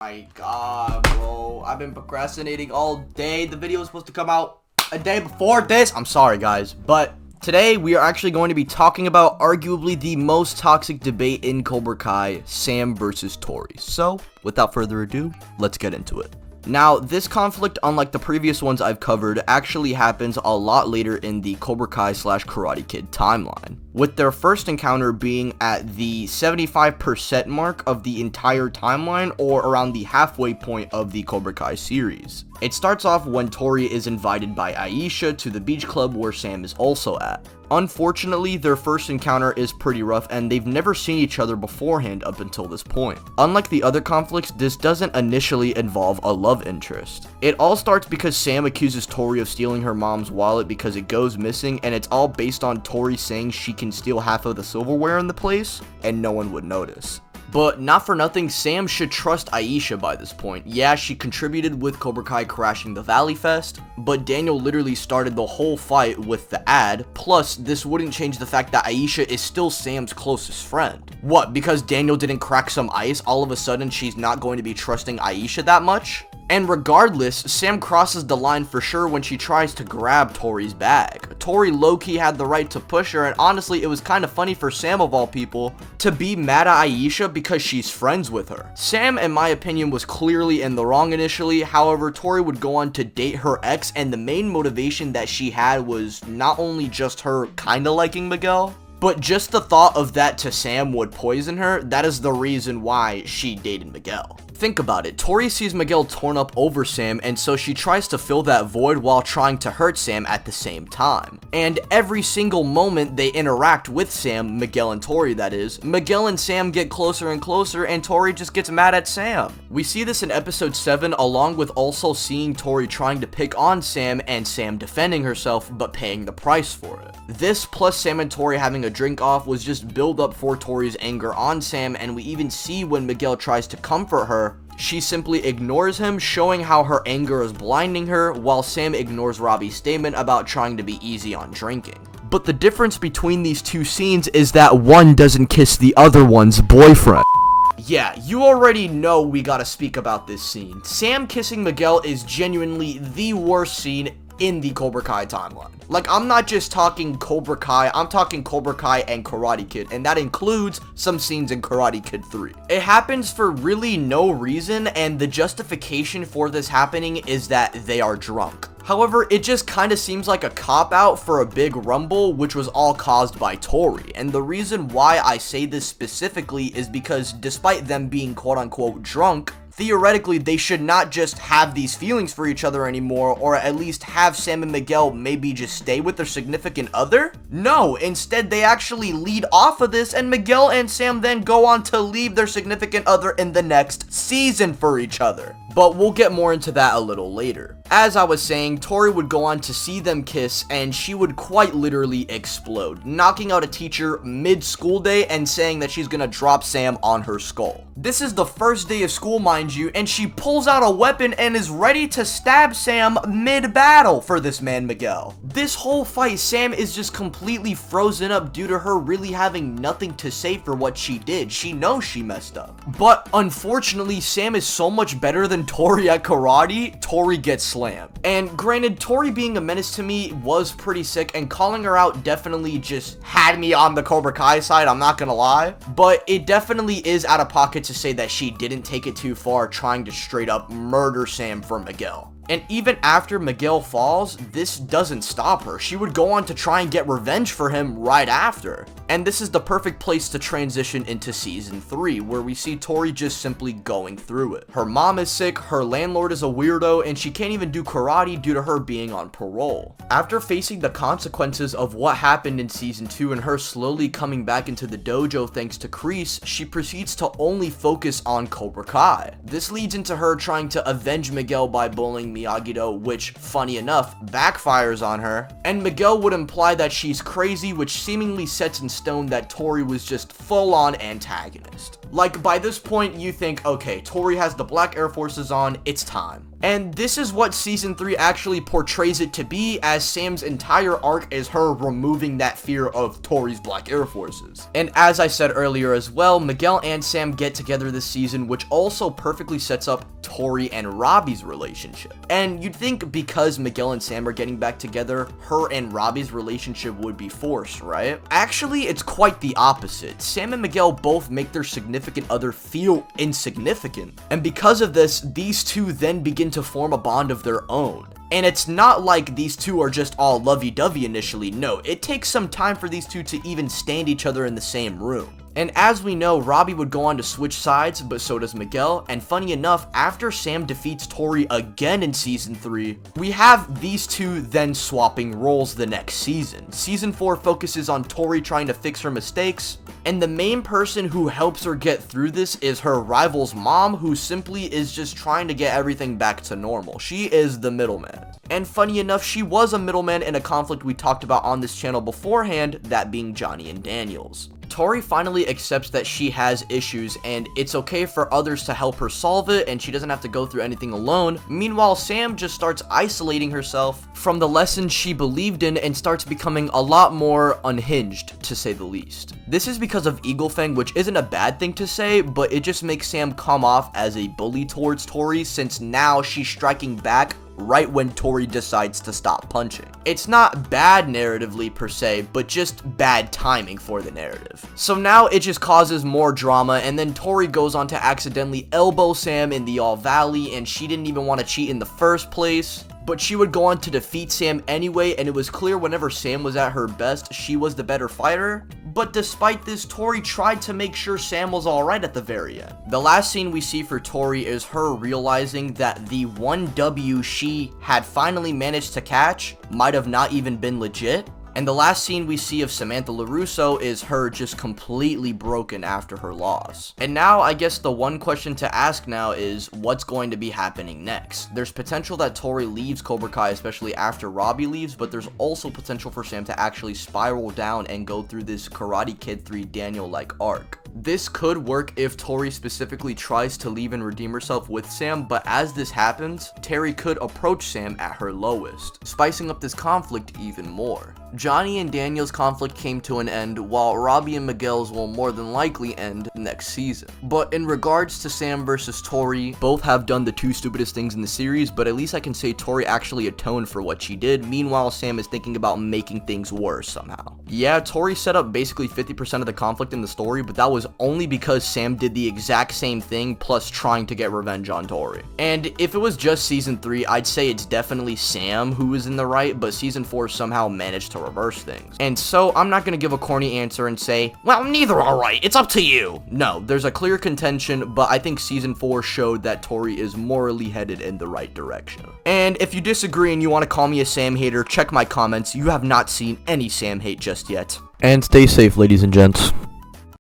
My god, bro, I've been procrastinating all day. The video was supposed to come out a day before this. I'm sorry, guys, but today we are actually going to be talking about arguably the most toxic debate in Cobra Kai, Sam versus Tory. So, without further ado, let's get into it. Now, this conflict, unlike the previous ones I've covered, actually happens a lot later in the Cobra Kai / Karate Kid timeline, with their first encounter being at the 75% mark of the entire timeline, or around the halfway point of the Cobra Kai series. It starts off when Tory is invited by Aisha to the beach club where Sam is also at. Unfortunately, their first encounter is pretty rough and they've never seen each other beforehand up until this point. Unlike the other conflicts, this doesn't initially involve a love interest. It all starts because Sam accuses Tory of stealing her mom's wallet because it goes missing, and it's all based on Tory saying she can steal half of the silverware in the place and no one would notice. But not for nothing, Sam should trust Aisha by this point. Yeah, she contributed with Cobra Kai crashing the Valley Fest, but Daniel literally started the whole fight with the ad. Plus, this wouldn't change the fact that Aisha is still Sam's closest friend. What, because Daniel didn't crack some ice, all of a sudden she's not going to be trusting Aisha that much? And regardless, Sam crosses the line for sure when she tries to grab Tory's bag. Tory low-key had the right to push her, and honestly, it was kind of funny for Sam of all people to be mad at Aisha because she's friends with her. Sam, in my opinion, was clearly in the wrong initially. However, Tory would go on to date her ex, and the main motivation that she had was not only just her kinda liking Miguel, but just the thought of that to Sam would poison her. That is the reason why she dated Miguel. Think about it, Tory sees Miguel torn up over Sam, and so she tries to fill that void while trying to hurt Sam at the same time. And every single moment they interact with Sam, Miguel and Tory that is, Miguel and Sam get closer and closer, and Tory just gets mad at Sam. We see this in episode 7, along with also seeing Tory trying to pick on Sam and Sam defending herself but paying the price for it. This plus Sam and Tory having a drink off was just build up for Tory's anger on Sam, and we even see when Miguel tries to comfort her, she simply ignores him, showing how her anger is blinding her, while Sam ignores Robbie's statement about trying to be easy on drinking. But the difference between these two scenes is that one doesn't kiss the other one's boyfriend. Yeah, you already know we gotta speak about this scene. Sam kissing Miguel is genuinely the worst scene in the Cobra Kai timeline. Like, I'm not just talking Cobra Kai, I'm talking Cobra Kai and Karate Kid, and that includes some scenes in Karate Kid 3. It happens for really no reason, and the justification for this happening is that they are drunk. However, it just kind of seems like a cop-out for a big rumble, which was all caused by Tory. And the reason why I say this specifically is because despite them being quote-unquote drunk, theoretically, they should not just have these feelings for each other anymore, or at least have Sam and Miguel maybe just stay with their significant other? No, instead they actually lead off of this, and Miguel and Sam then go on to leave their significant other in the next season for each other. But we'll get more into that a little later. As I was saying, Tory would go on to see them kiss, and she would quite literally explode, knocking out a teacher mid-school day and saying that she's gonna drop Sam on her skull. This is the first day of school, mind you, and she pulls out a weapon and is ready to stab Sam mid-battle for this man Miguel. This whole fight, Sam is just completely frozen up due to her really having nothing to say for what she did. She knows she messed up. But unfortunately, Sam is so much better than Tory at karate, Tory gets slammed. And granted, Tory being a menace to me was pretty sick, and calling her out definitely just had me on the Cobra Kai side, I'm not gonna lie. But it definitely is out of pocket to say that she didn't take it too far trying to straight up murder Sam for Miguel. And even after Miguel falls, this doesn't stop her. She would go on to try and get revenge for him right after. And this is the perfect place to transition into season 3, where we see Tory just simply going through it. Her mom is sick, her landlord is a weirdo, and she can't even do karate due to her being on parole. After facing the consequences of what happened in season 2 and her slowly coming back into the dojo thanks to Kreese, she proceeds to only focus on Cobra Kai. This leads into her trying to avenge Miguel by bullying Miyagi-Do, which, funny enough, backfires on her, and Miguel would imply that she's crazy, which seemingly sets in stone that Tory was just full-on antagonist. Like, by this point, you think, okay, Tory has the black Air Forces on, it's time. And this is what season 3 actually portrays it to be, as Sam's entire arc is her removing that fear of Tory's Black Air Forces. And as I said earlier as well, Miguel and Sam get together this season, which also perfectly sets up Tory and Robbie's relationship. And you'd think because Miguel and Sam are getting back together, her and Robbie's relationship would be forced, right? Actually, it's quite the opposite. Sam and Miguel both make their significant other feel insignificant. And because of this, these two then begin to form a bond of their own. And it's not like these two are just all lovey-dovey initially. No, it takes some time for these two to even stand each other in the same room. And as we know, Robbie would go on to switch sides, but so does Miguel. And funny enough, after Sam defeats Tory again in season 3, we have these two then swapping roles the next season. Season 4 focuses on Tory trying to fix her mistakes, and the main person who helps her get through this is her rival's mom, who simply is just trying to get everything back to normal. She is the middleman. And funny enough, she was a middleman in a conflict we talked about on this channel beforehand, that being Johnny and Daniel's. Tory finally accepts that she has issues and it's okay for others to help her solve it, and she doesn't have to go through anything alone. Meanwhile, Sam just starts isolating herself from the lessons she believed in and starts becoming a lot more unhinged, to say the least. This is because of Eagle Fang, which isn't a bad thing to say, but it just makes Sam come off as a bully towards Tory, since now she's striking back right when Tory decides to stop punching. It's not bad narratively per se, but just bad timing for the narrative. So now it just causes more drama, and then Tory goes on to accidentally elbow Sam in the All Valley, and she didn't even want to cheat in the first place. But she would go on to defeat Sam anyway, and it was clear whenever Sam was at her best, she was the better fighter. But despite this, Tory tried to make sure Sam was alright at the very end. The last scene we see for Tory is her realizing that the 1W she had finally managed to catch might have not even been legit. And the last scene we see of Samantha LaRusso is her just completely broken after her loss. And now I guess the one question to ask now is what's going to be happening next? There's potential that Tory leaves Cobra Kai, especially after Robbie leaves, but there's also potential for Sam to actually spiral down and go through this Karate Kid 3 Daniel-like arc. This could work if Tory specifically tries to leave and redeem herself with Sam, but as this happens, Terry could approach Sam at her lowest, spicing up this conflict even more. Johnny and Daniel's conflict came to an end, while Robbie and Miguel's will more than likely end next season. But in regards to Sam versus Tory, both have done the two stupidest things in the series, but at least I can say Tory actually atoned for what she did. Meanwhile, Sam is thinking about making things worse somehow. Yeah, Tory set up basically 50% of the conflict in the story, but that was only because Sam did the exact same thing, plus trying to get revenge on Tory. And if it was just season 3, I'd say it's definitely Sam who was in the right, but season 4 somehow managed to reverse things. And so I'm not gonna give a corny answer and say, well, neither are right, it's up to you. No, there's a clear contention, but I think season 4 showed that Tory is morally headed in the right direction. And if you disagree and you want to call me a Sam hater, check my comments. You have not seen any Sam hate just yet. And stay safe, ladies and gents.